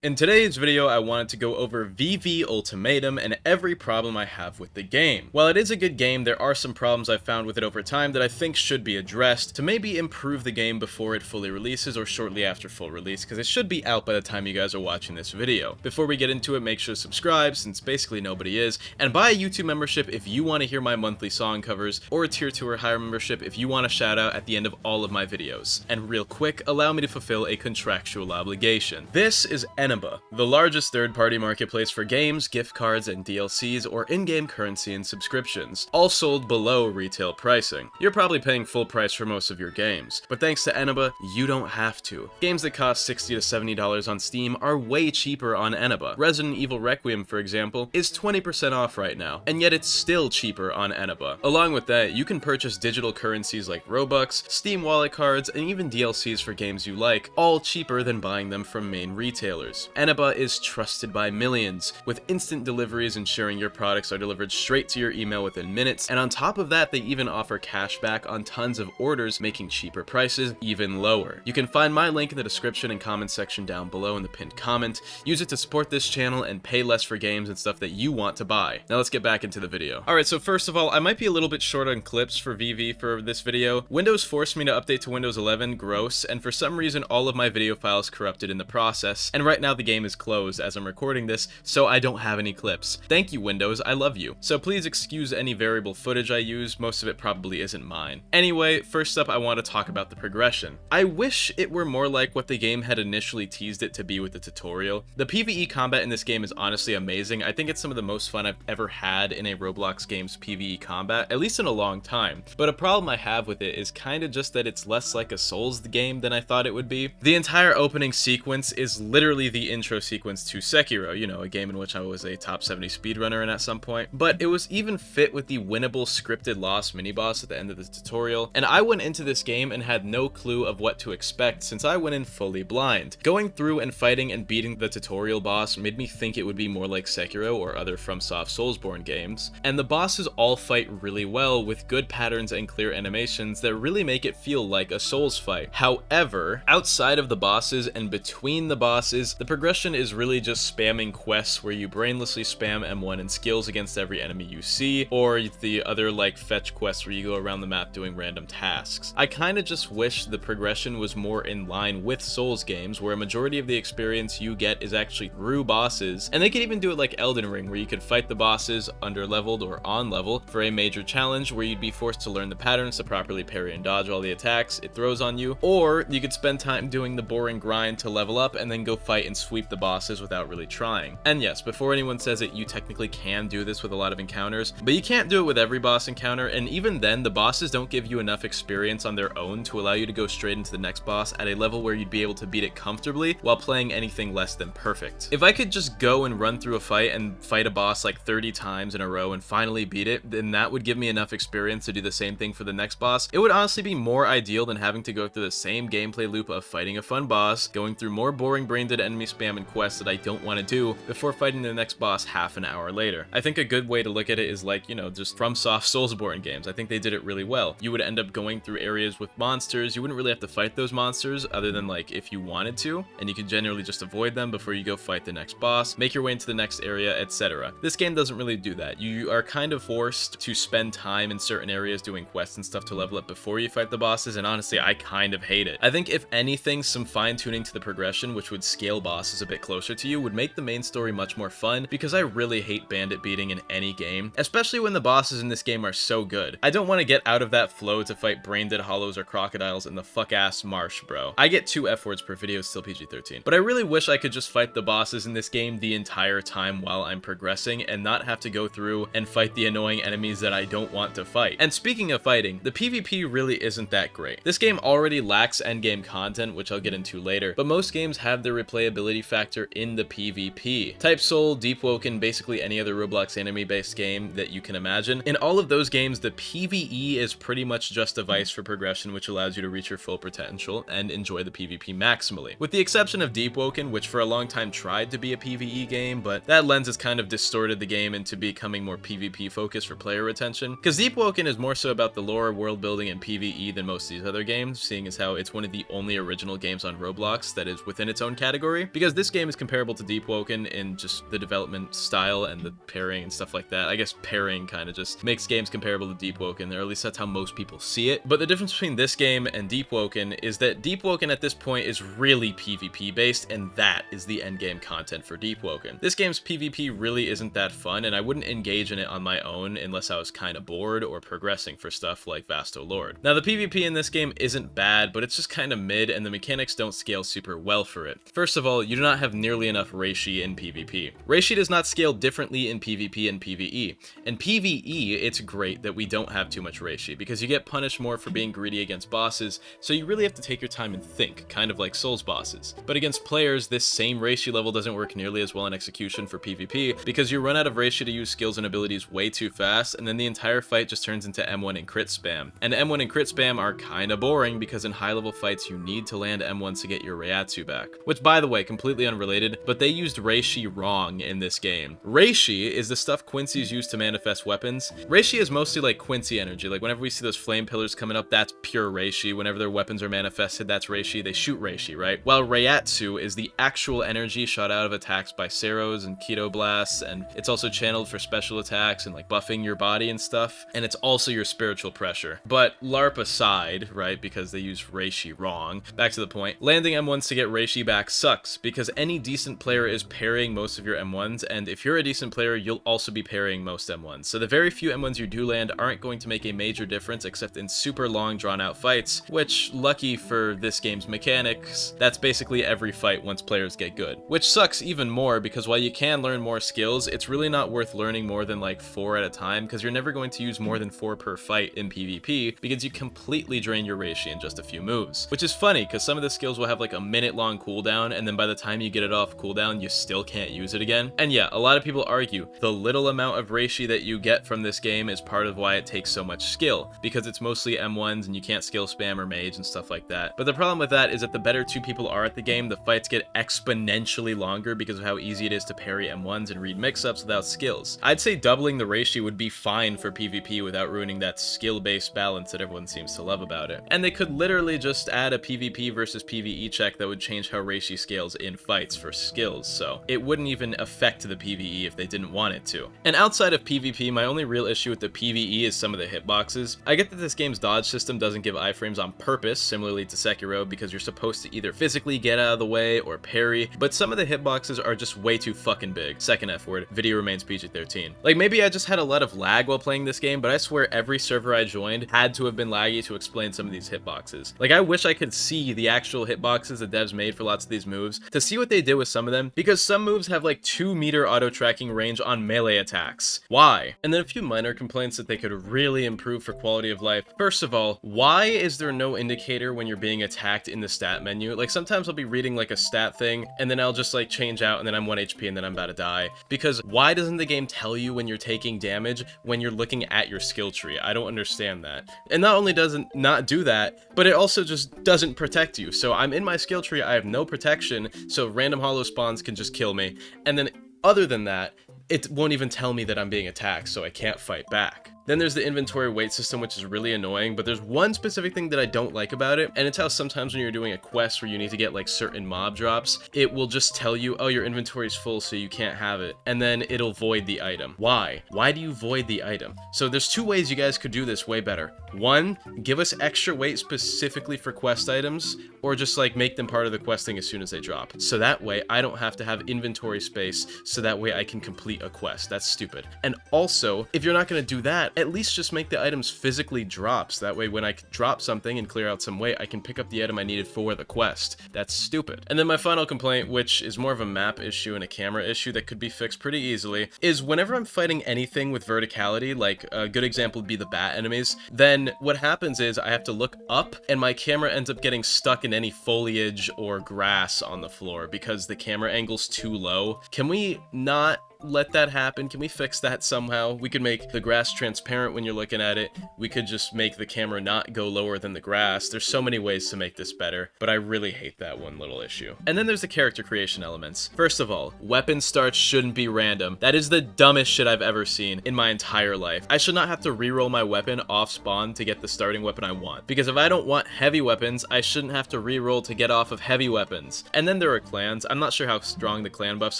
In today's video, I wanted to go over VV Ultimatum and every problem I have with the game. While it is a good game, there are some problems I've found with it over time that I think should be addressed to maybe improve the game before it fully releases or shortly after full release, because it should be out by the time you guys are watching this video. Before we get into it, make sure to subscribe, since basically nobody is, and buy a YouTube membership if you want to hear my monthly song covers, or a tier 2 or higher membership if you want a shout out at the end of all of my videos. And real quick, allow me to fulfill a contractual obligation. This is the largest third-party marketplace for games, gift cards, and DLCs, or in-game currency and subscriptions, all sold below retail pricing. You're probably paying full price for most of your games, but thanks to Eneba, you don't have to. Games that cost $60 to $70 on Steam are way cheaper on Eneba. Resident Evil Requiem, for example, is 20% off right now, and yet it's still cheaper on Eneba. Along with that, you can purchase digital currencies like Robux, Steam wallet cards, and even DLCs for games you like, all cheaper than buying them from main retailers. Eneba is trusted by millions, with instant deliveries ensuring your products are delivered straight to your email within minutes, and on top of that, they even offer cash back on tons of orders, making cheaper prices even lower. You can find my link in the description and comment section down below in the pinned comment. Use it to support this channel and pay less for games and stuff that you want to buy. Now let's get back into the video. Alright, so first of all, I might be a little bit short on clips for VV for this video. Windows forced me to update to Windows 11, gross, and for some reason all of my video files corrupted in the process, and right now the game is closed as I'm recording this, so I don't have any clips. Thank you, Windows, I love you. So please excuse any variable footage I use, most of it probably isn't mine. Anyway, first up I want to talk about the progression. I wish it were more like what the game had initially teased it to be with the tutorial. The PvE combat in this game is honestly amazing. I think it's some of the most fun I've ever had in a Roblox game's PvE combat, at least in a long time. But a problem I have with it is kind of just that it's less like a Souls game than I thought it would be. The entire opening sequence is literally the intro sequence to Sekiro, you know, a game in which I was a top 70 speedrunner in at some point, but it was even fit with the winnable scripted loss mini-boss at the end of the tutorial, and I went into this game and had no clue of what to expect since I went in fully blind. Going through and fighting and beating the tutorial boss made me think it would be more like Sekiro or other FromSoft Soulsborne games, and the bosses all fight really well with good patterns and clear animations that really make it feel like a Souls fight. However, outside of the bosses and between the bosses, the progression is really just spamming quests where you brainlessly spam M1 and skills against every enemy you see, or the other like fetch quests where you go around the map doing random tasks. I kinda just wish the progression was more in line with Souls games, where a majority of the experience you get is actually through bosses, and they could even do it like Elden Ring, where you could fight the bosses under leveled or on level for a major challenge where you'd be forced to learn the patterns to properly parry and dodge all the attacks it throws on you, or you could spend time doing the boring grind to level up and then go fight and sweep the bosses without really trying. And yes, before anyone says it, you technically can do this with a lot of encounters, but you can't do it with every boss encounter, and even then, the bosses don't give you enough experience on their own to allow you to go straight into the next boss at a level where you'd be able to beat it comfortably while playing anything less than perfect. If I could just go and run through a fight and fight a boss like 30 times in a row and finally beat it, then that would give me enough experience to do the same thing for the next boss. It would honestly be more ideal than having to go through the same gameplay loop of fighting a fun boss, going through more boring brain-dead enemy spam and quests that I don't want to do before fighting the next boss half an hour later. I think a good way to look at it is like, you know, just FromSoft Soulsborne games. I think they did it really well. You would end up going through areas with monsters. You wouldn't really have to fight those monsters other than like if you wanted to, and you could generally just avoid them before you go fight the next boss, make your way into the next area, etc. This game doesn't really do that. You are kind of forced to spend time in certain areas doing quests and stuff to level up before you fight the bosses, and honestly, I kind of hate it. I think if anything, some fine-tuning to the progression, which would scale bosses a bit closer to you, would make the main story much more fun, because I really hate bandit beating in any game, especially when the bosses in this game are so good. I don't want to get out of that flow to fight brain-dead hollows or crocodiles in the fuck-ass marsh, bro. I get 2 F words per video, still PG-13. But I really wish I could just fight the bosses in this game the entire time while I'm progressing and not have to go through and fight the annoying enemies that I don't want to fight. And speaking of fighting, the PvP really isn't that great. This game already lacks endgame content, which I'll get into later, but most games have their replayability factor in the PvP. Type Soul, Deep Woken, basically any other Roblox anime-based game that you can imagine. In all of those games, the PvE is pretty much just a device for progression, which allows you to reach your full potential and enjoy the PvP maximally. With the exception of Deep Woken, which for a long time tried to be a PvE game, but that lens has kind of distorted the game into becoming more PvP focused for player retention. Because Deep Woken is more so about the lore, world building, and PvE than most of these other games, seeing as how it's one of the only original games on Roblox that is within its own category. because this game is comparable to Deep Woken in just the development style and the pairing and stuff like that. I guess pairing kind of just makes games comparable to Deep Woken, or at least that's how most people see it. But the difference between this game and Deep Woken is that Deep Woken at this point is really PvP based, and that is the endgame content for Deep Woken. This game's PvP really isn't that fun, and I wouldn't engage in it on my own unless I was kind of bored or progressing for stuff like Vasto Lord. Now, the PvP in this game isn't bad, but it's just kind of mid, and the mechanics don't scale super well for it. First of all, you do not have nearly enough Reishi in PvP. Reishi does not scale differently in PvP and PvE. In PvE, it's great that we don't have too much Reishi, because you get punished more for being greedy against bosses, so you really have to take your time and think, kind of like Souls bosses. But against players, this same Reishi level doesn't work nearly as well in execution for PvP, because you run out of Reishi to use skills and abilities way too fast, and then the entire fight just turns into M1 and crit spam. And M1 and crit spam are kinda boring, because in high level fights you need to land M1s to get your Reiatsu back. Which, by the way, completely unrelated, but they used Reishi wrong in this game. Reishi is the stuff Quincy's use to manifest weapons. Reishi is mostly like Quincy energy, like whenever we see those flame pillars coming up, that's pure Reishi. Whenever their weapons are manifested, that's Reishi. They shoot Reishi, right? While Reiatsu is the actual energy shot out of attacks by Seros and Keto Blasts, and it's also channeled for special attacks and like buffing your body and stuff, and it's also your spiritual pressure. But LARP aside, right, because they use Reishi wrong, back to the point, landing M1s to get Reishi back sucks, because any decent player is parrying most of your M1s, and if you're a decent player, you'll also be parrying most M1s. So the very few M1s you do land aren't going to make a major difference except in super long drawn out fights, which, lucky for this game's mechanics, that's basically every fight once players get good. Which sucks even more, because while you can learn more skills, it's really not worth learning more than like 4 at a time, because you're never going to use more than 4 per fight in PvP, because you completely drain your Reishi in just a few moves. Which is funny, because some of the skills will have like a minute long cooldown, and then by the time you get it off cooldown, you still can't use it again. And yeah, a lot of people argue the little amount of Reishi that you get from this game is part of why it takes so much skill, because it's mostly M1s and you can't skill spam or mage and stuff like that. But the problem with that is that the better 2 people are at the game, the fights get exponentially longer because of how easy it is to parry M1s and read mix-ups without skills. I'd say doubling the Reishi would be fine for PvP without ruining that skill-based balance that everyone seems to love about it. And they could literally just add a PvP versus PvE check that would change how Reishi scales in fights for skills, so it wouldn't even affect the PvE if they didn't want it to. And outside of PvP, my only real issue with the PvE is some of the hitboxes. I get that this game's dodge system doesn't give iframes on purpose, similarly to Sekiro, because you're supposed to either physically get out of the way or parry, but some of the hitboxes are just way too fucking big. Second F word, video remains PG-13. Like, maybe I just had a lot of lag while playing this game, but I swear every server I joined had to have been laggy to explain some of these hitboxes. Like, I wish I could see the actual hitboxes the devs made for lots of these moves to see what they did with some of them, because some moves have like 2-meter auto-tracking range on melee attacks. Why? And then a few minor complaints that they could really improve for quality of life. First of all, why is there no indicator when you're being attacked in the stat menu? Like, sometimes I'll be reading like a stat thing, and then I'll just like change out, and then I'm 1 HP, and then I'm about to die. Because why doesn't the game tell you when you're taking damage when you're looking at your skill tree? I don't understand that. And not only does it not do that, but it also just doesn't protect you. So I'm in my skill tree, I have no protection, so random hollow spawns can just kill me. And then other than that, it won't even tell me that I'm being attacked, so I can't fight back. Then there's the inventory weight system, which is really annoying, but there's one specific thing that I don't like about it, and it's how sometimes when you're doing a quest where you need to get like certain mob drops, it will just tell you, oh, your inventory is full, so you can't have it, and then it'll void the item. Why? Why do you void the item? So there's 2 ways you guys could do this way better. 1, give us extra weight specifically for quest items, or just like make them part of the questing as soon as they drop. So that way I don't have to have inventory space, so that way I can complete a quest. That's stupid. And also, if you're not gonna do that, at least just make the items physically drop, so that way when I drop something and clear out some weight, I can pick up the item I needed for the quest. That's stupid. And then my final complaint, which is more of a map issue and a camera issue that could be fixed pretty easily, is whenever I'm fighting anything with verticality, like a good example would be the bat enemies, then what happens is I have to look up and my camera ends up getting stuck in any foliage or grass on the floor because the camera angle's too low. Can we not let that happen? Can we fix that somehow? We could make the grass transparent when you're looking at it. We could just make the camera not go lower than the grass. There's so many ways to make this better, but I really hate that one little issue. And then there's the character creation elements. First of all, weapon starts shouldn't be random. That is the dumbest shit I've ever seen in my entire life. I should not have to reroll my weapon off spawn to get the starting weapon I want. Because if I don't want heavy weapons, I shouldn't have to reroll to get off of heavy weapons. And then there are clans. I'm not sure how strong the clan buffs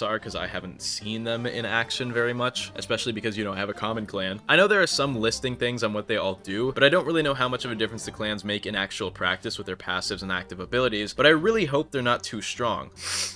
are because I haven't seen them in action very much, especially because you don't have a common clan. I know there are some listing things on what they all do, but I don't really know how much of a difference the clans make in actual practice with their passives and active abilities, but I really hope they're not too strong.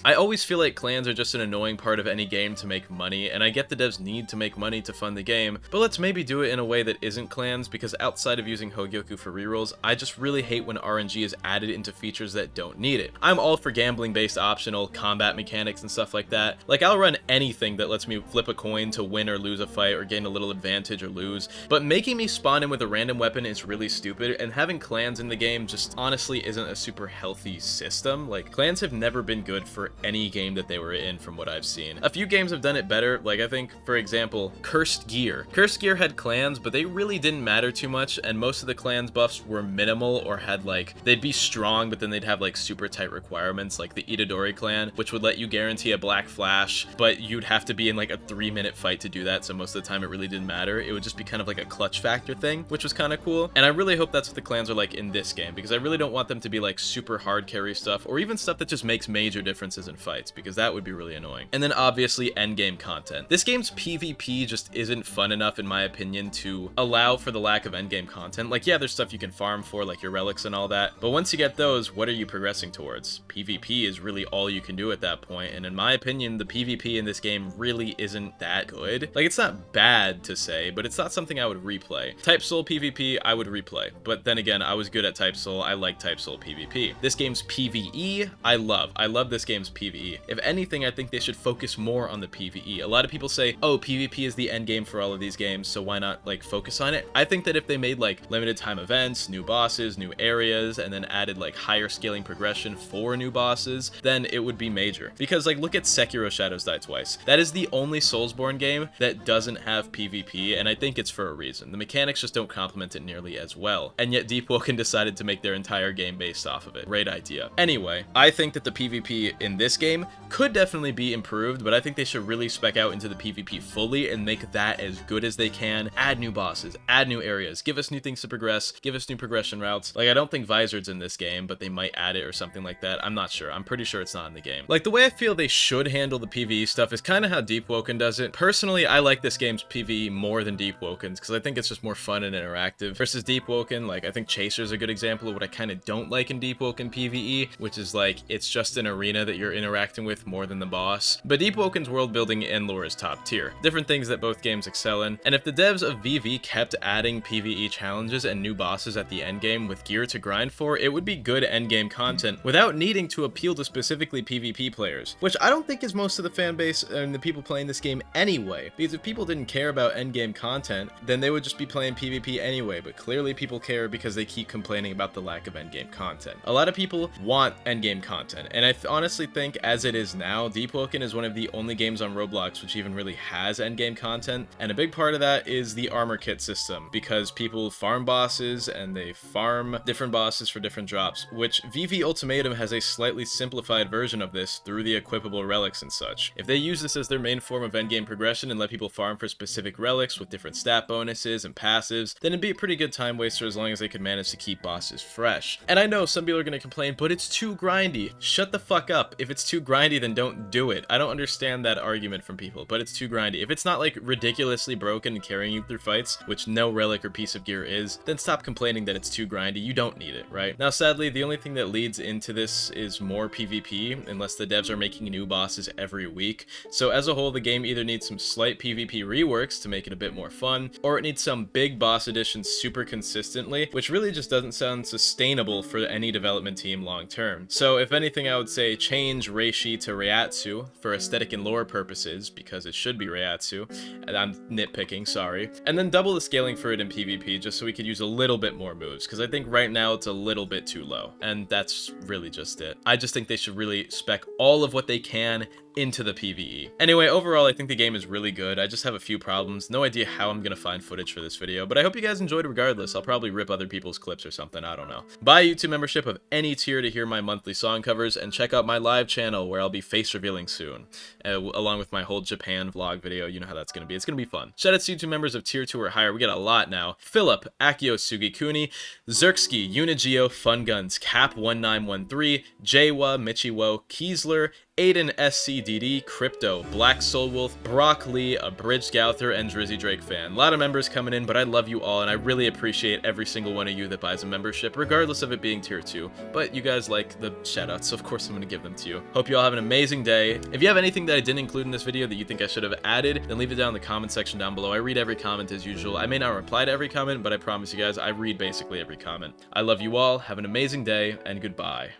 I always feel like clans are just an annoying part of any game to make money, and I get the devs need to make money to fund the game, but let's maybe do it in a way that isn't clans, because outside of using Hogyoku for rerolls, I just really hate when RNG is added into features that don't need it. I'm all for gambling based optional combat mechanics and stuff like that. Like, I'll run anything that lets me flip a coin to win or lose a fight or gain a little advantage or lose, but making me spawn in with a random weapon is really stupid, and having clans in the game just honestly isn't a super healthy system. Like, clans have never been good for any game that they were in from what I've seen. A few games have done it better, like I think, for example, Cursed Gear. Cursed Gear had clans, but they really didn't matter too much, and most of the clans buffs were minimal or had like, they'd be strong, but then they'd have like super tight requirements, like the Itadori clan, which would let you guarantee a black flash, but you'd have to be in like a 3-minute fight to do that, so most of the time it really didn't matter. It would just be kind of like a clutch factor thing, which was kind of cool, and I really hope that's what the clans are like in this game, because I really don't want them to be like super hard carry stuff, or even stuff that just makes major differences in fights, because that would be really annoying. And then obviously endgame content. This game's PvP just isn't fun enough, in my opinion, to allow for the lack of endgame content. Like, yeah, there's stuff you can farm for, like your relics and all that, but once you get those, what are you progressing towards? PvP is really all you can do at that point, and in my opinion, the PvP in this game really isn't that good. Like, it's not bad to say, but it's not something I would replay. Type Soul PvP, I would replay, but then again, I was good at Type Soul. I like Type Soul PvP. This game's PvE, I love this game's PvE. If anything, I think they should focus more on the PvE. A lot of people say, oh, PvP is the end game for all of these games, so why not like focus on it? I think that if they made like limited time events, new bosses, new areas, and then added like higher scaling progression for new bosses, then it would be major. Because like, look at Sekiro Shadows Die Twice. That is the only Soulsborne game that doesn't have PvP, and I think it's for a reason. The mechanics just don't complement it nearly as well, and yet Deep Woken decided to make their entire game based off of it. Great idea. Anyway, I think that the PvP in this game could definitely be improved, but I think they should really spec out into the PvP fully and make that as good as they can. Add new bosses, add new areas, give us new things to progress, give us new progression routes. Like, I don't think Vizard's in this game, but they might add it or something like that. I'm not sure. I'm pretty sure it's not in the game. Like, the way I feel they should handle the PvE stuff is kind of how Deep Woken does it. Personally, I like this game's PvE more than Deep Woken's, because I think it's just more fun and interactive. Versus Deep Woken, like, I think Chaser's a good example of what I kind of don't like in Deep Woken PvE, which is like, it's just an arena that you're interacting with more than the boss. But Deep Woken's world building and lore is top tier. Different things that both games excel in, and if the devs of VV kept adding PvE challenges and new bosses at the end game with gear to grind for, it would be good end game content without needing to appeal to specifically PvP players, which I don't think is most of the fan base and the people playing this game anyway, because if people didn't care about end game content, then they would just be playing PvP anyway, but clearly people care because they keep complaining about the lack of end game content. A lot of people want end game content, and I honestly think as it is now, Deep Woken is one of the only games on Roblox which even really has end game content, and a big part of that is the armor kit system, because people farm bosses and they farm different bosses for different drops, which VV Ultimatum has a slightly simplified version of this through the equipable relics and such. If they use this as their main form of endgame progression and let people farm for specific relics with different stat bonuses and passives, then it'd be a pretty good time waster as long as they could manage to keep bosses fresh. And I know some people are gonna complain, but it's too grindy. Shut the fuck up. If it's too grindy, then don't do it. I don't understand that argument from people, but it's too grindy. If it's not like ridiculously broken and carrying you through fights, which no relic or piece of gear is, then stop complaining that it's too grindy. You don't need it, right? Now, sadly, the only thing that leads into this is more PvP, unless the devs are making new bosses every week. So as a whole, the game either needs some slight PvP reworks to make it a bit more fun, or it needs some big boss additions super consistently, which really just doesn't sound sustainable for any development team long term. So if anything, I would say change Reishi to Reiatsu for aesthetic and lore purposes, because it should be Reiatsu, and I'm nitpicking, sorry. And then double the scaling for it in PvP, just so we could use a little bit more moves, because I think right now it's a little bit too low, and that's really just it. I just think they should really spec all of what they can into the PvE. Anyway, overall, I think the game is really good. I just have a few problems. No idea how I'm gonna find footage for this video, but I hope you guys enjoyed regardless. I'll probably rip other people's clips or something, I don't know. Buy a YouTube membership of any tier to hear my monthly song covers, and check out my live channel where I'll be face revealing soon, along with my whole Japan vlog video. You know how that's gonna be. It's gonna be fun. Shout out to YouTube members of tier 2 or higher. We got a lot now. Philip, Akio Sugikuni, Zerksky, Unigeo, Fun Guns, Cap1913, Jwa, Michiwo, Kiesler, Aiden SCDD, Crypto, Black Soul Wolf, Brock Lee, Abridged Gauther, and Drizzy Drake fan. A lot of members coming in, but I love you all, and I really appreciate every single one of you that buys a membership, regardless of it being tier 2. But you guys like the shoutouts, so of course I'm going to give them to you. Hope you all have an amazing day. If you have anything that I didn't include in this video that you think I should have added, then leave it down in the comment section down below. I read every comment as usual. I may not reply to every comment, but I promise you guys, I read basically every comment. I love you all, have an amazing day, and goodbye.